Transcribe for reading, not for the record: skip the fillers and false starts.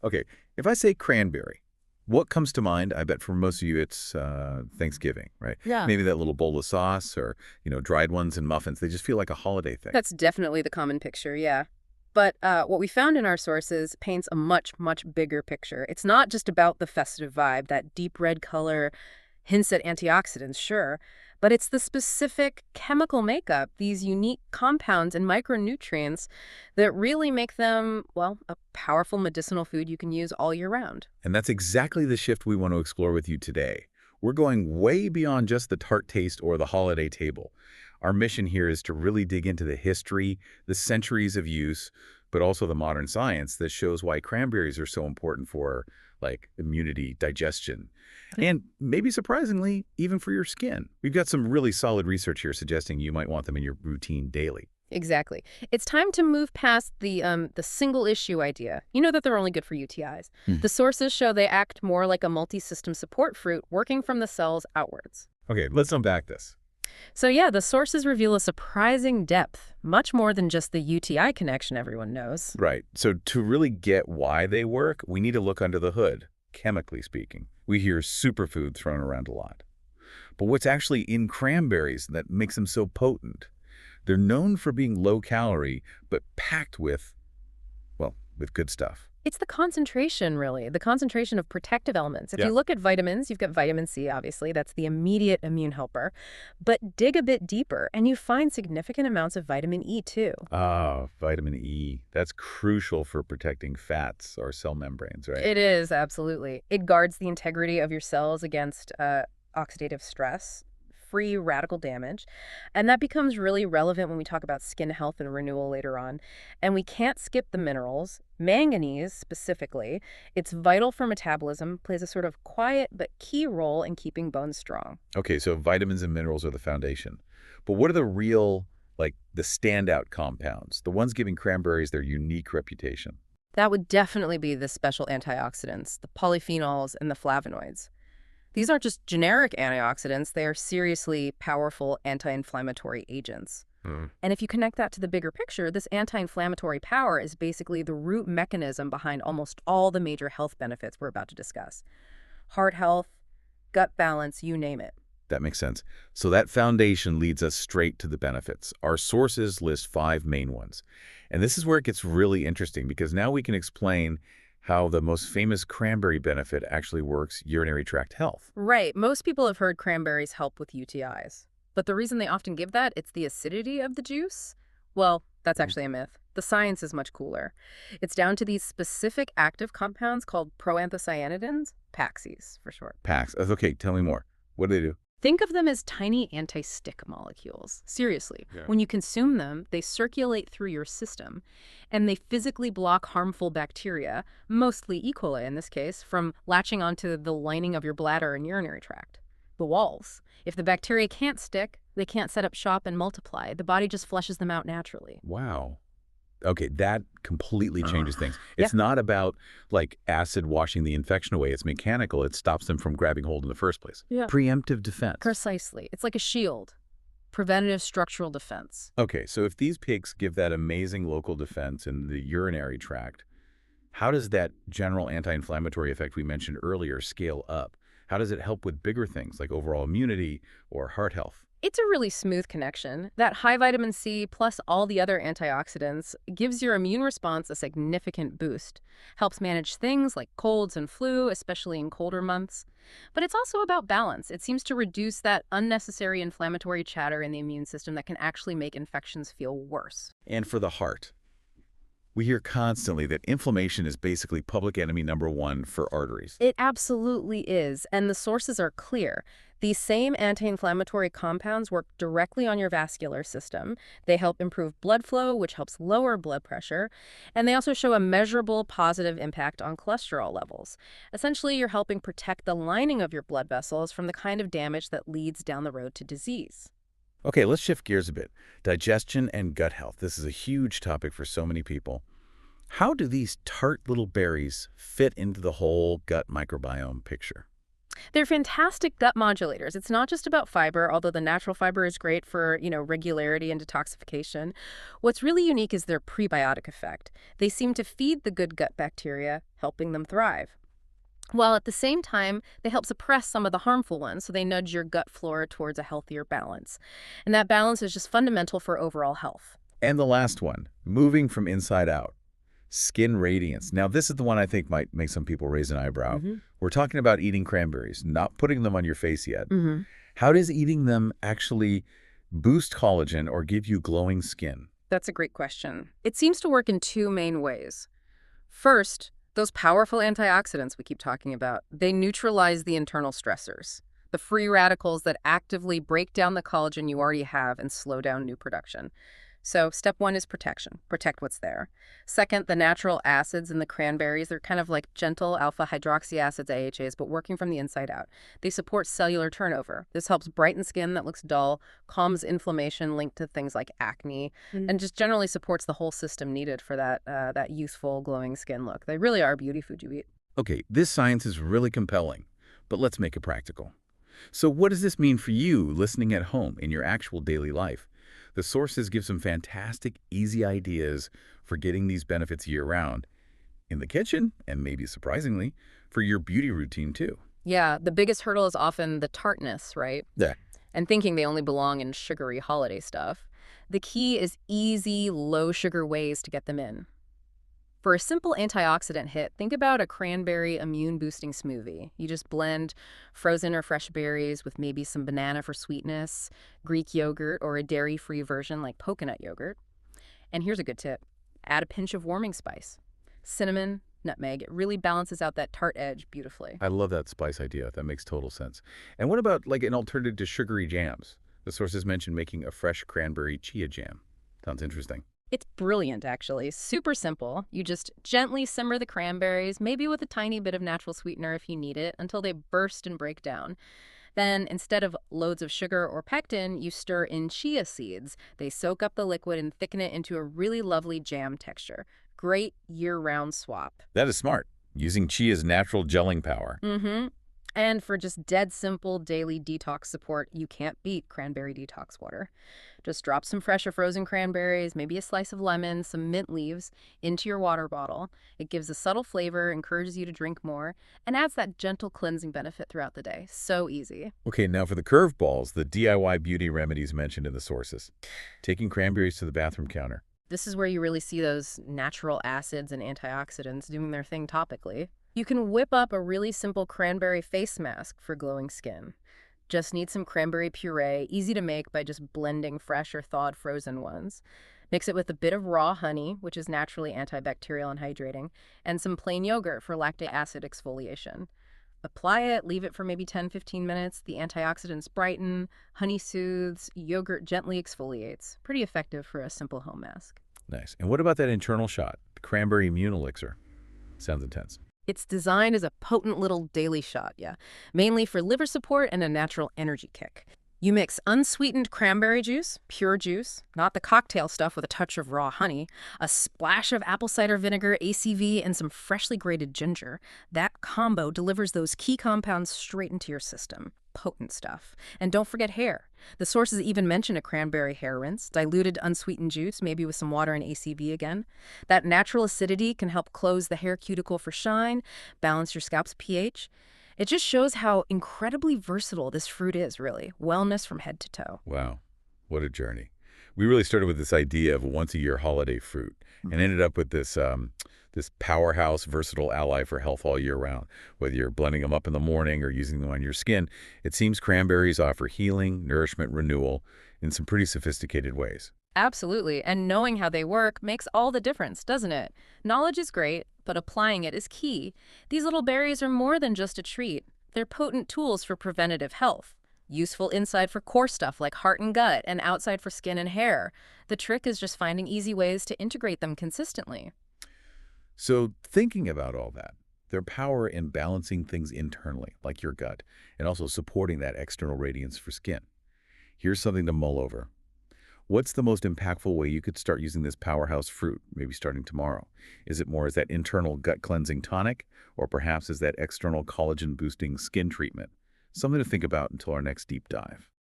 Okay, if I say cranberry, what comes to mind? I bet for most of you it's Thanksgiving, right? Yeah. Maybe that little bowl of sauce or, dried ones and muffins. They just feel like a holiday thing. That's definitely the common picture, yeah. But what we found in our sources paints a much, much bigger picture. It's not just about the festive vibe, that deep red color hints at antioxidants, sure, but it's the specific chemical makeup, these unique compounds and micronutrients that really make them, well, a powerful medicinal food you can use all year round. And that's exactly the shift we want to explore with you today. We're going way beyond just the tart taste or the holiday table. Our mission here is to really dig into the history, the centuries of use, but also the modern science that shows why cranberries are so important for, like, immunity, digestion, and maybe surprisingly, even for your skin. We've got some really solid research here suggesting you might want them in your routine daily. Exactly. It's time to move past the single issue idea. You know that they're only good for UTIs. Hmm. The sources show they act more like a multi-system support fruit working from the cells outwards. Okay, let's unpack this. So yeah, the sources reveal a surprising depth, much more than just the UTI connection everyone knows. Right. So to really get why they work, we need to look under the hood, chemically speaking. We hear superfood thrown around a lot. But what's actually in cranberries that makes them so potent? They're known for being low calorie, but packed with, well, with good stuff. It's the concentration, really, the concentration of protective elements. If Yeah. you look at vitamins, you've got vitamin C, obviously. That's the immediate immune helper. But dig a bit deeper, and you find significant amounts of vitamin E, too. Ah, vitamin E. That's crucial for protecting fats or cell membranes, right? It is, absolutely. It guards the integrity of your cells against oxidative stress, free radical damage. And that becomes really relevant when we talk about skin health and renewal later on. And we can't skip the minerals. Manganese, specifically, it's vital for metabolism, plays a sort of quiet but key role in keeping bones strong. Okay, so vitamins and minerals are the foundation. But what are the real, like, the standout compounds, the ones giving cranberries their unique reputation? That would definitely be the special antioxidants, the polyphenols and the flavonoids. These aren't just generic antioxidants, they are seriously powerful anti-inflammatory agents. Hmm. And if you connect that to the bigger picture, this anti-inflammatory power is basically the root mechanism behind almost all the major health benefits we're about to discuss. Heart health, gut balance, you name it. That makes sense. So that foundation leads us straight to the benefits. Our sources list 5 main ones. And this is where it gets really interesting because now we can explain how the most famous cranberry benefit actually works urinary tract health. Right, most people have heard cranberries help with UTIs. But the reason they often give that, it's the acidity of the juice. Well, that's actually a myth. The science is much cooler. It's down to these specific active compounds called proanthocyanidins, PAXIs for short. Pax. Okay, tell me more. What do they do? Think of them as tiny anti-stick molecules. Seriously, Yeah. when you consume them, they circulate through your system, and they physically block harmful bacteria, mostly E. coli in this case, from latching onto the lining of your bladder and urinary tract, the walls. If the bacteria can't stick, they can't set up shop and multiply. The body just flushes them out naturally. Wow. Okay, that completely changes things. Yeah. It's not about, like, acid washing the infection away. It's mechanical. It stops them from grabbing hold in the first place. Yeah. Preemptive defense. Precisely. It's like a shield. Preventative structural defense. Okay, so if these picks give that amazing local defense in the urinary tract, how does that general anti-inflammatory effect we mentioned earlier scale up? How does it help with bigger things like overall immunity or heart health? It's a really smooth connection. That high vitamin C plus all the other antioxidants gives your immune response a significant boost. Helps manage things like colds and flu, especially in colder months. But it's also about balance. It seems to reduce that unnecessary inflammatory chatter in the immune system that can actually make infections feel worse. And for the heart, we hear constantly that inflammation is basically public enemy number 1 for arteries. It absolutely is, and the sources are clear. These same anti-inflammatory compounds work directly on your vascular system. They help improve blood flow, which helps lower blood pressure, and they also show a measurable positive impact on cholesterol levels. Essentially, you're helping protect the lining of your blood vessels from the kind of damage that leads down the road to disease. Okay, let's shift gears a bit. Digestion and gut health. This is a huge topic for so many people. How do these tart little berries fit into the whole gut microbiome picture? They're fantastic gut modulators. It's not just about fiber, although the natural fiber is great for, regularity and detoxification. What's really unique is their prebiotic effect. They seem to feed the good gut bacteria, helping them thrive. While at the same time, they help suppress some of the harmful ones, so they nudge your gut flora towards a healthier balance. And that balance is just fundamental for overall health. And the last one, moving from inside out. Skin radiance. Now, this is the one I think might make some people raise an eyebrow. hmm We're talking about eating cranberries, not putting them on your face yet. hmm How does eating them actually boost collagen or give you glowing skin? That's a great question. It seems to work in two main ways. First, those powerful antioxidants we keep talking about, they neutralize the internal stressors, the free radicals that actively break down the collagen you already have and slow down new production. So step one is protection. Protect what's there. Second, the natural acids in the cranberries, they're kind of like gentle alpha hydroxy acids, AHAs, but working from the inside out. They support cellular turnover. This helps brighten skin that looks dull, calms inflammation linked to things like acne, and just generally supports the whole system needed for that youthful, glowing skin look. They really are a beauty food you eat. Okay, this science is really compelling, but let's make it practical. So what does this mean for you listening at home in your actual daily life? The sources give some fantastic, easy ideas for getting these benefits year-round in the kitchen, and maybe surprisingly, for your beauty routine too. Yeah, the biggest hurdle is often the tartness, right? Yeah. And thinking they only belong in sugary holiday stuff. The key is easy, low-sugar ways to get them in. For a simple antioxidant hit, think about a cranberry immune-boosting smoothie. You just blend frozen or fresh berries with maybe some banana for sweetness, Greek yogurt, or a dairy-free version like coconut yogurt. And here's a good tip. Add a pinch of warming spice. Cinnamon, nutmeg. It really balances out that tart edge beautifully. I love that spice idea. That makes total sense. And what about like an alternative to sugary jams? The sources mentioned making a fresh cranberry chia jam. Sounds interesting. It's brilliant, actually. Super simple. You just gently simmer the cranberries, maybe with a tiny bit of natural sweetener if you need it, until they burst and break down. Then, instead of loads of sugar or pectin, you stir in chia seeds. They soak up the liquid and thicken it into a really lovely jam texture. Great year-round swap. That is smart, using chia's natural gelling power. Mm-hmm. And for just dead simple daily detox support, you can't beat cranberry detox water. Just drop some fresh or frozen cranberries, maybe a slice of lemon, some mint leaves into your water bottle. It gives a subtle flavor, encourages you to drink more, and adds that gentle cleansing benefit throughout the day. So easy. Okay, now for the curveballs, the DIY beauty remedies mentioned in the sources. Taking cranberries to the bathroom counter. This is where you really see those natural acids and antioxidants doing their thing topically. You can whip up a really simple cranberry face mask for glowing skin. Just need some cranberry puree, easy to make by just blending fresh or thawed frozen ones. Mix it with a bit of raw honey, which is naturally antibacterial and hydrating, and some plain yogurt for lactic acid exfoliation. Apply it, leave it for maybe 10-15 minutes. The antioxidants brighten, honey soothes, yogurt gently exfoliates. Pretty effective for a simple home mask. Nice. And what about that internal shot, the cranberry immune elixir? Sounds intense. It's designed as a potent little daily shot, yeah, mainly for liver support and a natural energy kick. You mix unsweetened cranberry juice, pure juice, not the cocktail stuff with a touch of raw honey, a splash of apple cider vinegar, ACV, and some freshly grated ginger. That combo delivers those key compounds straight into your system. Potent stuff. And don't forget hair. The sources even mention a cranberry hair rinse, diluted unsweetened juice, maybe with some water and ACV again. That natural acidity can help close the hair cuticle for shine, balance your scalp's pH. It just shows how incredibly versatile this fruit is, really. Wellness from head to toe. Wow, what a journey. We really started with this idea of a once-a-year holiday fruit and ended up with this powerhouse, versatile ally for health all year round. Whether you're blending them up in the morning or using them on your skin, it seems cranberries offer healing, nourishment, renewal in some pretty sophisticated ways. Absolutely. And knowing how they work makes all the difference, doesn't it? Knowledge is great, but applying it is key. These little berries are more than just a treat. They're potent tools for preventative health. Useful inside for core stuff like heart and gut, and outside for skin and hair. The trick is just finding easy ways to integrate them consistently. So thinking about all that, their power in balancing things internally, like your gut, and also supporting that external radiance for skin. Here's something to mull over. What's the most impactful way you could start using this powerhouse fruit, maybe starting tomorrow? Is it more as that internal gut cleansing tonic, or perhaps as that external collagen boosting skin treatment? Something to think about until our next deep dive.